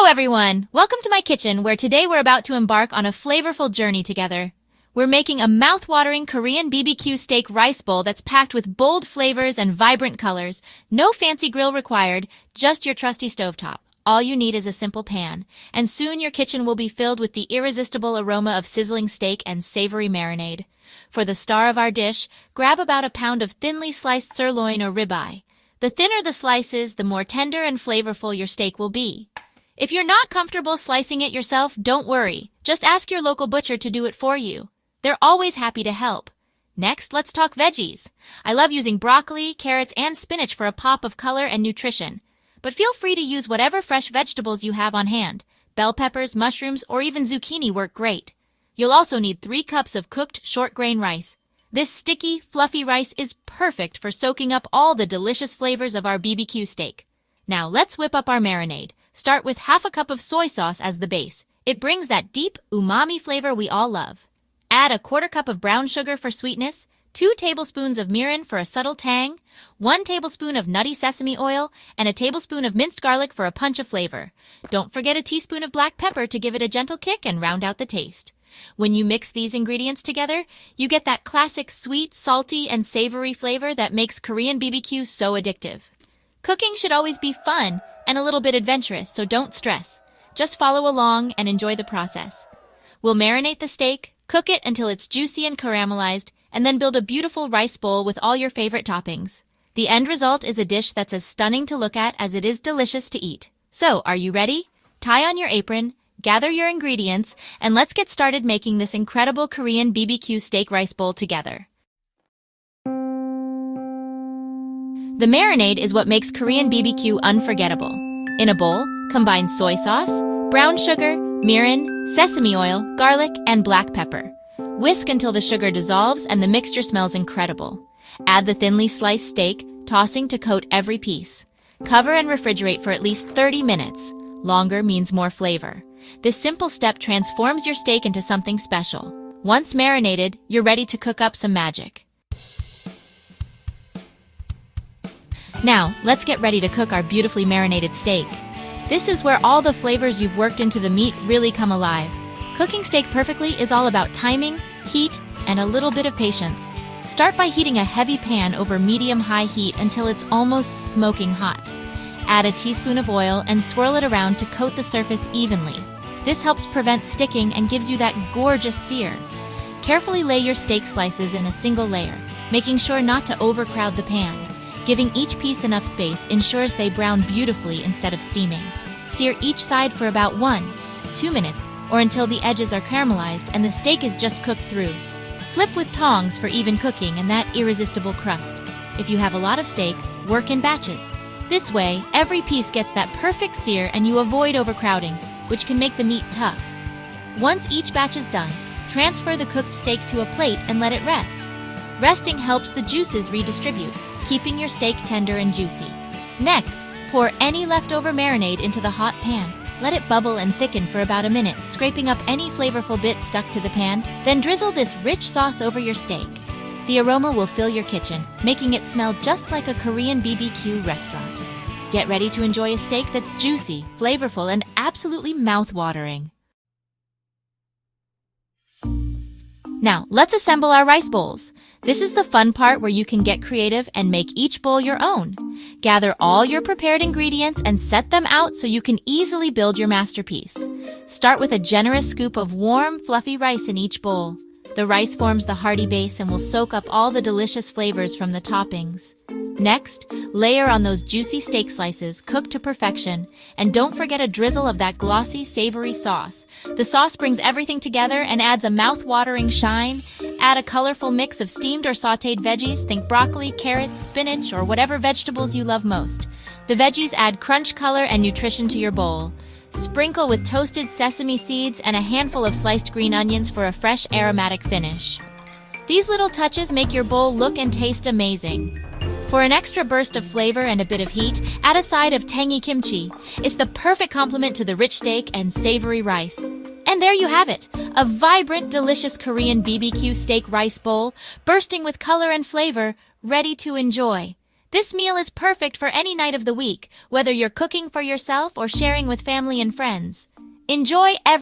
Hello everyone! Welcome to my kitchen where today we're about to embark on a flavorful journey together. We're making a mouth-watering Korean BBQ steak rice bowl that's packed with bold flavors and vibrant colors. No fancy grill required, just your trusty stovetop. All you need is a simple pan, and soon your kitchen will be filled with the irresistible aroma of sizzling steak and savory marinade. For the star of our dish, grab about a pound of thinly sliced sirloin or ribeye. The thinner the slices, the more tender and flavorful your steak will be. If you're not comfortable slicing it yourself, don't worry. Just ask your local butcher to do it for you. They're always happy to help. Next, let's talk veggies. I love using broccoli, carrots, and spinach for a pop of color and nutrition. But feel free to use whatever fresh vegetables you have on hand. Bell peppers, mushrooms, or even zucchini work great. You'll also need 3 cups of cooked short-grain rice. This sticky, fluffy rice is perfect for soaking up all the delicious flavors of our BBQ steak. Now let's whip up our marinade. Start with half a cup of soy sauce as the base. It brings that deep, umami flavor we all love. Add a 1/4 cup of brown sugar for sweetness, 2 tablespoons of mirin for a subtle tang, 1 tablespoon of nutty sesame oil, and a tablespoon of minced garlic for a punch of flavor. Don't forget a teaspoon of black pepper to give it a gentle kick and round out the taste. When you mix these ingredients together, you get that classic sweet, salty, and savory flavor that makes Korean BBQ so addictive. Cooking should always be fun and a little bit adventurous, so don't stress. Just follow along and enjoy the process. We'll marinate the steak, cook it until it's juicy and caramelized, and then build a beautiful rice bowl with all your favorite toppings. The end result is a dish that's as stunning to look at as it is delicious to eat. So, are you ready? Tie on your apron, gather your ingredients, and let's get started making this incredible Korean BBQ steak rice bowl together. The marinade is what makes Korean BBQ unforgettable. In a bowl, combine soy sauce, brown sugar, mirin, sesame oil, garlic, and black pepper. Whisk until the sugar dissolves and the mixture smells incredible. Add the thinly sliced steak, tossing to coat every piece. Cover and refrigerate for at least 30 minutes. Longer means more flavor. This simple step transforms your steak into something special. Once marinated, you're ready to cook up some magic. Now, let's get ready to cook our beautifully marinated steak. This is where all the flavors you've worked into the meat really come alive. Cooking steak perfectly is all about timing, heat, and a little bit of patience. Start by heating a heavy pan over medium-high heat until it's almost smoking hot. Add a teaspoon of oil and swirl it around to coat the surface evenly. This helps prevent sticking and gives you that gorgeous sear. Carefully lay your steak slices in a single layer, making sure not to overcrowd the pan. Giving each piece enough space ensures they brown beautifully instead of steaming. Sear each side for about 1-2 minutes or until the edges are caramelized and the steak is just cooked through. Flip with tongs for even cooking and that irresistible crust. If you have a lot of steak, work in batches. This way, every piece gets that perfect sear and you avoid overcrowding, which can make the meat tough. Once each batch is done, transfer the cooked steak to a plate and let it rest. Resting helps the juices redistribute, keeping your steak tender and juicy. Next, pour any leftover marinade into the hot pan. Let it bubble and thicken for about a minute, scraping up any flavorful bits stuck to the pan. Then drizzle this rich sauce over your steak. The aroma will fill your kitchen, making it smell just like a Korean BBQ restaurant. Get ready to enjoy a steak that's juicy, flavorful, and absolutely mouth-watering. Now, let's assemble our rice bowls. This is the fun part where you can get creative and make each bowl your own. Gather all your prepared ingredients and set them out so you can easily build your masterpiece. Start with a generous scoop of warm, fluffy rice in each bowl. The rice forms the hearty base and will soak up all the delicious flavors from the toppings. Next, layer on those juicy steak slices cooked to perfection, and don't forget a drizzle of that glossy, savory sauce. The sauce brings everything together and adds a mouth-watering shine. Add a colorful mix of steamed or sautéed veggies, think broccoli, carrots, spinach, or whatever vegetables you love most. The veggies add crunch, color, and nutrition to your bowl. Sprinkle with toasted sesame seeds and a handful of sliced green onions for a fresh, aromatic finish. These little touches make your bowl look and taste amazing. For an extra burst of flavor and a bit of heat, add a side of tangy kimchi. It's the perfect complement to the rich steak and savory rice. And there you have it, a vibrant, delicious Korean BBQ steak rice bowl, bursting with color and flavor, ready to enjoy. This meal is perfect for any night of the week, whether you're cooking for yourself or sharing with family and friends. Enjoy every